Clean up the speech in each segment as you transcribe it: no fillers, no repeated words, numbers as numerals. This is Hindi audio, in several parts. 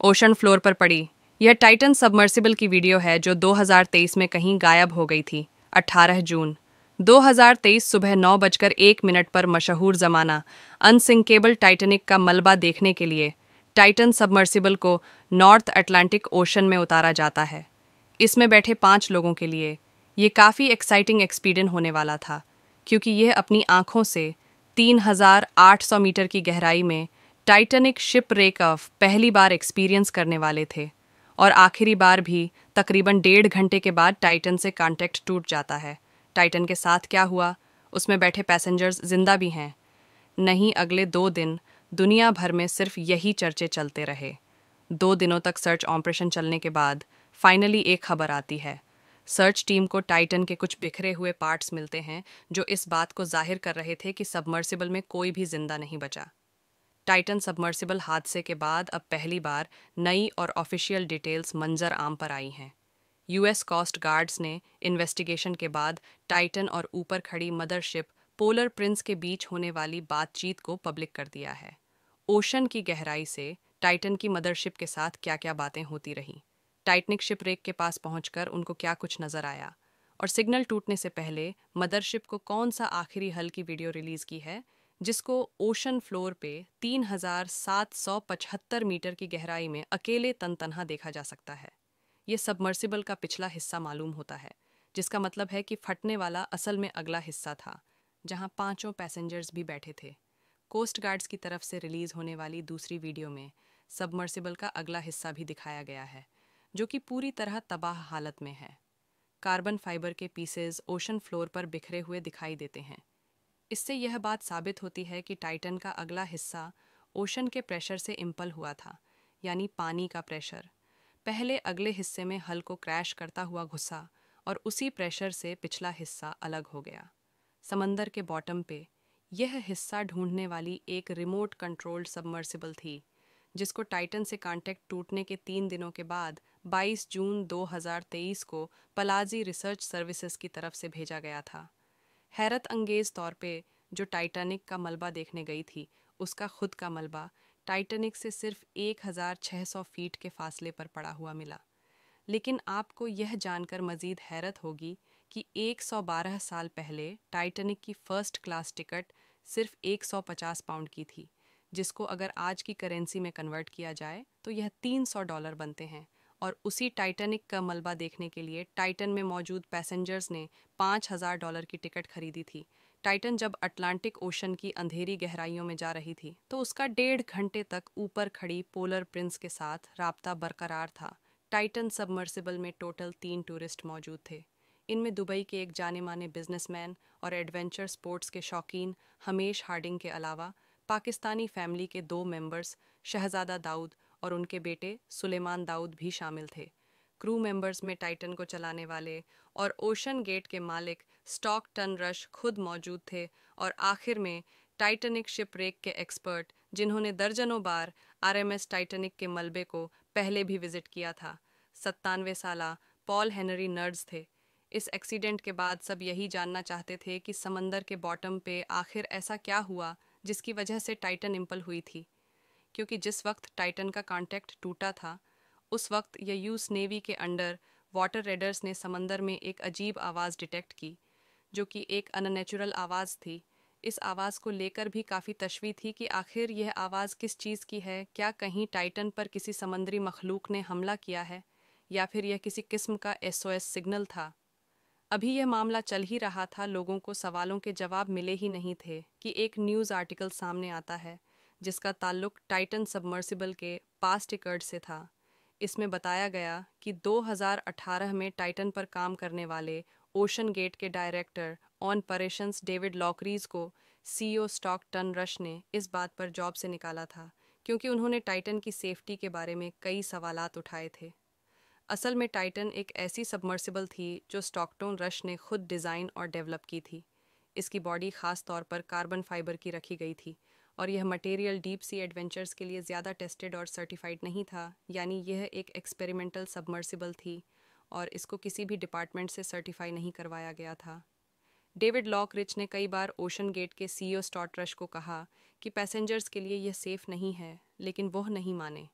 ओशन फ्लोर पर पड़ी। यह टाइटन सबमर्सिबल की वीडियो है जो 2023 में कहीं गायब हो गई थी। 18 जून 2023 सुबह 9:01 पर मशहूर जमाना अनसिंकेबल टाइटैनिक का मलबा देखने के लिए टाइटन सबमर्सिबल को नॉर्थ अटलांटिक ओशन में उतारा जाता है। इसमें बैठे 5 लोगों के लिए ये काफ़ी एक्साइटिंग एक्सपीरियंस होने वाला था, क्योंकि यह अपनी आंखों से 3,800 मीटर की गहराई में टाइटैनिक शिप रेक ऑफ पहली बार एक्सपीरियंस करने वाले थे। और आखिरी बार भी तकरीबन 1.5 घंटे के बाद टाइटन से कांटेक्ट टूट जाता है। टाइटन के साथ क्या हुआ, उसमें बैठे पैसेंजर्स जिंदा भी हैं नहीं। अगले 2 दिन दुनिया भर में सिर्फ यही चर्चे चलते रहे। 2 दिनों तक सर्च ऑपरेशन चलने के बाद फाइनली एक खबर आती है। सर्च टीम को टाइटन के कुछ बिखरे हुए पार्ट्स मिलते हैं जो इस बात को जाहिर कर रहे थे कि सबमर्सिबल में कोई भी जिंदा नहीं बचा। टाइटन सबमर्सिबल हादसे के बाद अब पहली बार नई और ऑफिशियल डिटेल्स मंजर आम पर आई हैं। यूएस कोस्ट गार्ड्स ने इन्वेस्टिगेशन के बाद टाइटन और ऊपर खड़ी मदरशिप पोलर प्रिंस के बीच होने वाली बातचीत को पब्लिक कर दिया है। ओशन की गहराई से टाइटन की मदरशिप के साथ क्या क्या बातें होती रहीं, टाइटनिक शिपरेक के पास पहुंचकर उनको क्या कुछ नजर आया, और सिग्नल टूटने से पहले मदरशिप को कौन सा आखिरी हल की वीडियो रिलीज की है जिसको ओशन फ्लोर पे 3,775 मीटर की गहराई में अकेले तनतनहा देखा जा सकता है। ये सबमर्सिबल का पिछला हिस्सा मालूम होता है, जिसका मतलब है कि फटने वाला असल में अगला हिस्सा था, जहां 5 पैसेंजर्स भी बैठे थे। कोस्ट गार्ड्स की तरफ से रिलीज होने वाली दूसरी वीडियो में सबमर्सिबल का अगला हिस्सा भी दिखाया गया है, जो कि पूरी तरह तबाह हालत में है। कार्बन फाइबर के पीसेज ओशन फ्लोर पर बिखरे हुए दिखाई देते हैं। इससे यह बात साबित होती है कि टाइटन का अगला हिस्सा ओशन के प्रेशर से इम्पल हुआ था, यानी पानी का प्रेशर पहले अगले हिस्से में हल को क्रैश करता हुआ घुसा और उसी प्रेशर से पिछला हिस्सा अलग हो गया। समंदर के बॉटम पे यह हिस्सा ढूंढने वाली एक रिमोट कंट्रोल्ड सबमर्सिबल थी, जिसको टाइटन से कांटेक्ट टूटने के 3 दिनों के बाद 22 जून 2023 को पलाजी रिसर्च सर्विसेज की तरफ से भेजा गया था। हैरत अंगेज तौर पे जो टाइटैनिक का मलबा देखने गई थी, उसका खुद का मलबा टाइटैनिक से सिर्फ 1,600 फीट के फासले पर पड़ा हुआ मिला। लेकिन आपको यह जानकर मजीद हैरत होगी कि 112 साल पहले टाइटैनिक की फर्स्ट क्लास टिकट सिर्फ 150 पाउंड की थी, जिसको अगर आज की करेंसी में कन्वर्ट किया जाए तो यह $300 बनते हैं। और उसी टाइटैनिक का मलबा देखने के लिए टाइटन में मौजूद पैसेंजर्स ने $5,000 की टिकट खरीदी थी। टाइटन जब अटलांटिक ओशन की अंधेरी गहराइयों में जा रही थी तो उसका 1.5 घंटे तक ऊपर खड़ी पोलर प्रिंस के साथ राब्ता बरकरार था। टाइटन सबमर्सिबल में टोटल 3 टूरिस्ट मौजूद थे। इनमें दुबई के एक जाने माने बिजनेसमैन और एडवेंचर स्पोर्ट्स के शौकीन हमेश हार्डिंग के अलावा पाकिस्तानी फैमिली के 2 मेंबर्स शहजादा दाऊद और उनके बेटे सुलेमान दाऊद भी शामिल थे। क्रू मेंबर्स में टाइटन को चलाने वाले और ओशन गेट के मालिक स्टॉकटन रश खुद मौजूद थे, और आखिर में टाइटैनिक शिपरेक के एक्सपर्ट जिन्होंने दर्जनों बार आरएमएस टाइटैनिक के मलबे को पहले भी विजिट किया था। 97 साला पॉल हेनरी नर्ड्स थे। इस एक्सीडेंट के बाद सब यही जानना चाहते थे कि समंदर के बॉटम पे आखिर ऐसा क्या हुआ जिसकी वजह से टाइटन इम्पल हुई थी, क्योंकि जिस वक्त टाइटन का कांटेक्ट टूटा था उस वक्त यह यूएस नेवी के अंडर वाटर रेडर्स ने समंदर में एक अजीब आवाज़ डिटेक्ट की, जो कि एक अननेचुरल आवाज़ थी। इस आवाज़ को लेकर भी काफ़ी तशवी थी कि आखिर यह आवाज़ किस चीज़ की है। क्या कहीं टाइटन पर किसी समुद्री मखलूक ने हमला किया है, या फिर यह किसी किस्म का एसओएस सिग्नल था। अभी यह मामला चल ही रहा था, लोगों को सवालों के जवाब मिले ही नहीं थे कि एक न्यूज़ आर्टिकल सामने आता है जिसका ताल्लुक टाइटन सबमर्सिबल के पास्ट रिकॉर्ड से था। इसमें बताया गया कि 2018 में टाइटन पर काम करने वाले ओशन गेट के डायरेक्टर ऑन ऑपरेशंस डेविड लॉकरीज को सीईओ स्टॉकटन रश ने इस बात पर जॉब से निकाला था, क्योंकि उन्होंने टाइटन की सेफ्टी के बारे में कई सवालात उठाए थे। असल में टाइटन एक ऐसी सबमर्सिबल थी जो स्टॉकटन रश ने खुद डिज़ाइन और डेवलप की थी। इसकी बॉडी ख़ास तौर पर कार्बन फाइबर की रखी गई थी, और यह मटेरियल डीप सी एडवेंचर्स के लिए ज़्यादा टेस्टेड और सर्टिफाइड नहीं था, यानी यह एक एक्सपेरिमेंटल सबमर्सिबल थी और इसको किसी भी डिपार्टमेंट से सर्टिफाई नहीं करवाया गया था। डेविड लॉकरिच ने कई बार ओशन गेट के सीईओ स्टॉट रश को कहा कि पैसेंजर्स के लिए यह सेफ़ नहीं है, लेकिन वह नहीं माने।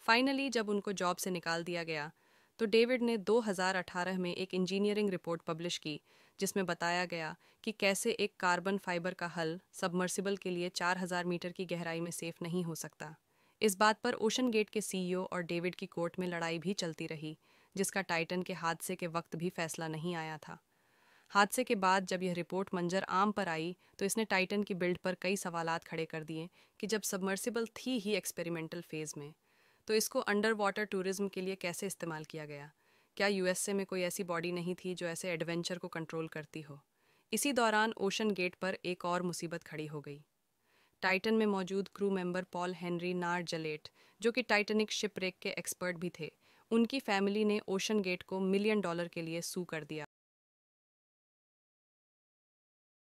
फाइनली जब उनको जॉब से निकाल दिया गया तो डेविड ने 2018 में एक इंजीनियरिंग रिपोर्ट पब्लिश की जिसमें बताया गया कि कैसे एक कार्बन फाइबर का हल सबमर्सिबल के लिए 4000 मीटर की गहराई में सेफ नहीं हो सकता। इस बात पर ओशन गेट के सीईओ और डेविड की कोर्ट में लड़ाई भी चलती रही, जिसका टाइटन के हादसे के वक्त भी फैसला नहीं आया था। हादसे के बाद जब यह रिपोर्ट मंजर आम पर आई तो इसने टाइटन की बिल्ड पर कई सवालात खड़े कर दिए कि जब सबमर्सिबल थी ही एक्सपेरिमेंटल फेज में तो इसको अंडर वाटर टूरिज्म के लिए कैसे इस्तेमाल किया गया। क्या यूएसए में कोई ऐसी बॉडी नहीं थी जो ऐसे एडवेंचर को कंट्रोल करती हो। इसी दौरान ओशन गेट पर एक और मुसीबत खड़ी हो गई। टाइटन में मौजूद क्रू मेंबर पॉल हेनरी नार जलेट, जो कि टाइटैनिक शिपरेक के एक्सपर्ट भी थे, उनकी फैमिली ने ओशन गेट को $1 मिलियन के लिए सू कर दिया।